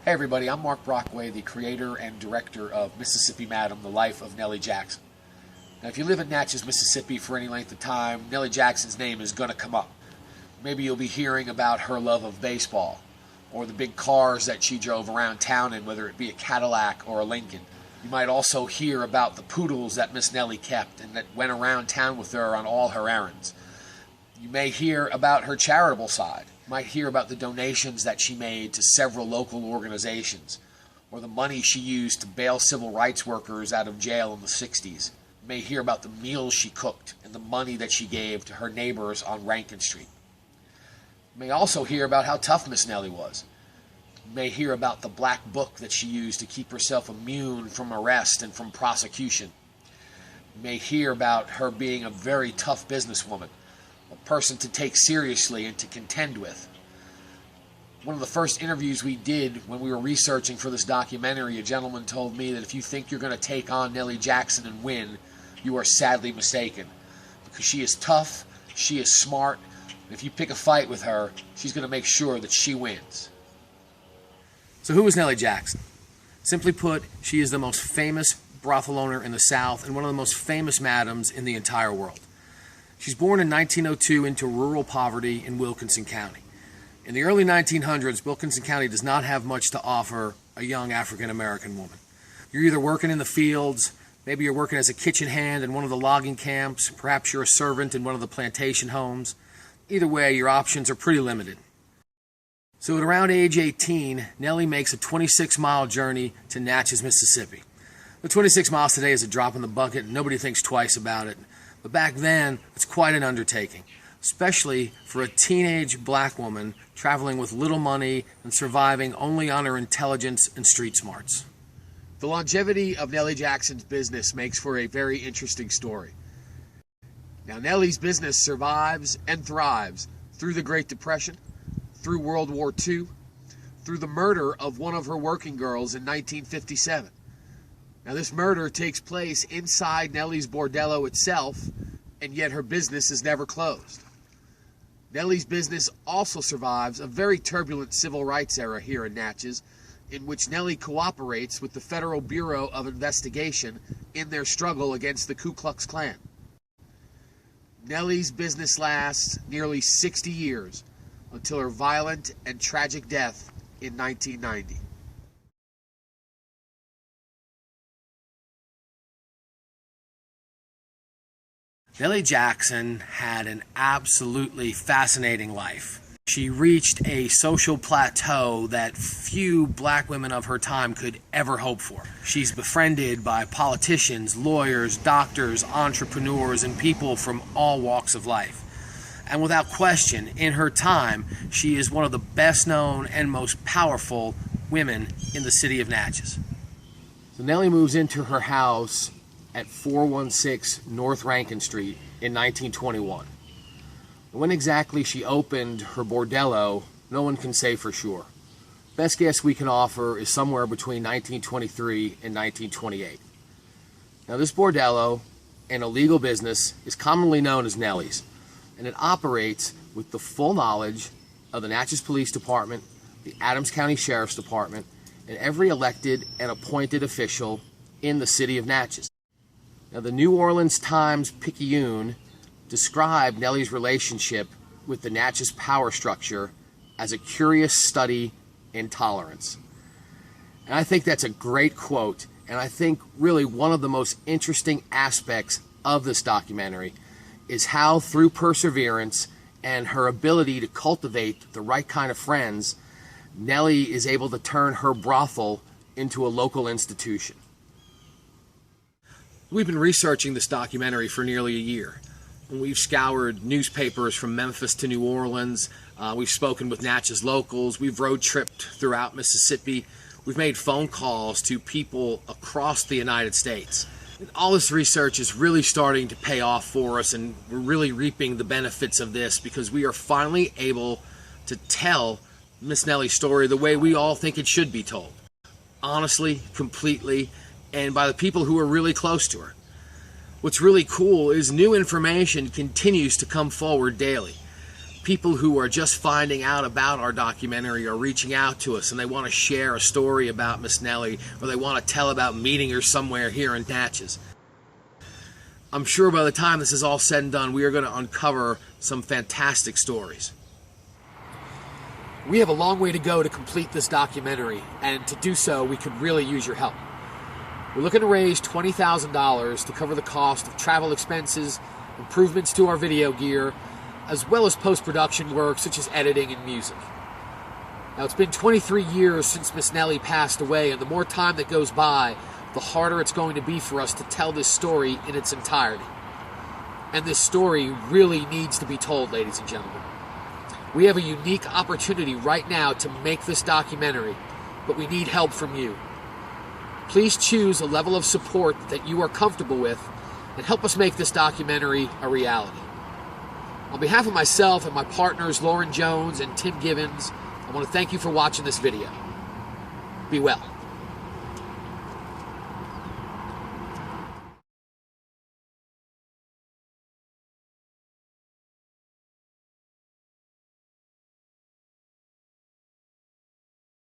Hey everybody, I'm Mark Brockway, the creator and director of Mississippi Madam, The Life of Nellie Jackson. Now if you live in Natchez, Mississippi for any length of time, Nellie Jackson's name is going to come up. Maybe you'll be hearing about her love of baseball, or the big cars that she drove around town in, whether it be a Cadillac or a Lincoln. You might also hear about the poodles that Miss Nellie kept and that went around town with her on all her errands. You may hear about her charitable side. You might hear about the donations that she made to several local organizations, or the money she used to bail civil rights workers out of jail in the 60s. You may hear about the meals she cooked and the money that she gave to her neighbors on Rankin Street. You may also hear about how tough Miss Nellie was. You may hear about the black book that she used to keep herself immune from arrest and from prosecution. You may hear about her being a very tough businesswoman, a person to take seriously and to contend with. One of the first interviews we did when we were researching for this documentary, a gentleman told me that if you think you're going to take on Nellie Jackson and win, you are sadly mistaken. Because she is tough, she is smart, and if you pick a fight with her, she's going to make sure that she wins. So who is Nellie Jackson? Simply put, she is the most famous brothel owner in the South and one of the most famous madams in the entire world. She's born in 1902 into rural poverty in Wilkinson County. In the early 1900s, Wilkinson County does not have much to offer a young African-American woman. You're either working in the fields, maybe you're working as a kitchen hand in one of the logging camps, perhaps you're a servant in one of the plantation homes. Either way, your options are pretty limited. So at around age 18, Nellie makes a 26-mile journey to Natchez, Mississippi. The 26 miles today is a drop in the bucket and nobody thinks twice about it. But back then, it's quite an undertaking, especially for a teenage black woman traveling with little money and surviving only on her intelligence and street smarts. The longevity of Nellie Jackson's business makes for a very interesting story. Now, Nellie's business survives and thrives through the Great Depression, through World War II, through the murder of one of her working girls in 1957. Now, this murder takes place inside Nellie's bordello itself, and yet her business is never closed. Nellie's business also survives a very turbulent civil rights era here in Natchez, in which Nellie cooperates with the Federal Bureau of Investigation in their struggle against the Ku Klux Klan. Nellie's business lasts nearly 60 years until her violent and tragic death in 1990. Nellie Jackson had an absolutely fascinating life. She reached a social plateau that few black women of her time could ever hope for. She's befriended by politicians, lawyers, doctors, entrepreneurs, and people from all walks of life. And without question, in her time, she is one of the best known and most powerful women in the city of Natchez. So Nellie moves into her house at 416 North Rankin Street in 1921. When exactly she opened her bordello, no one can say for sure. Best guess we can offer is somewhere between 1923 and 1928. Now, this bordello, an illegal business, is commonly known as Nellie's, and it operates with the full knowledge of the Natchez Police Department, the Adams County Sheriff's Department, and every elected and appointed official in the city of Natchez. Now, the New Orleans Times-Picayune described Nellie's relationship with the Natchez power structure as a curious study in tolerance. And I think that's a great quote, and I think really one of the most interesting aspects of this documentary is how, through perseverance and her ability to cultivate the right kind of friends, Nellie is able to turn her brothel into a local institution. We've been researching this documentary for nearly a year. We've scoured newspapers from Memphis to New Orleans. We've spoken with Natchez locals. We've road tripped throughout Mississippi. We've made phone calls to people across the United States. And all this research is really starting to pay off for us, and we're really reaping the benefits of this because we are finally able to tell Miss Nellie's story the way we all think it should be told. Honestly, completely, and by the people who are really close to her. What's really cool is new information continues to come forward daily. people who are just finding out about our documentary are reaching out to us and they want to share a story about Miss Nellie, or they want to tell about meeting her somewhere here in Natchez. I'm sure by the time this is all said and done, we are going to uncover some fantastic stories. We have a long way to go to complete this documentary, and to do so, we could really use your help. We're looking to raise $20,000 to cover the cost of travel expenses, improvements to our video gear, as well as post-production work such as editing and music. Now, it's been 23 years since Miss Nellie passed away, and the more time that goes by, the harder it's going to be for us to tell this story in its entirety. And this story really needs to be told, ladies and gentlemen. We have a unique opportunity right now to make this documentary, but we need help from you. Please choose a level of support that you are comfortable with and help us make this documentary a reality. On behalf of myself and my partners Lauren Jones and Tim Givens, I want to thank you for watching this video. Be well.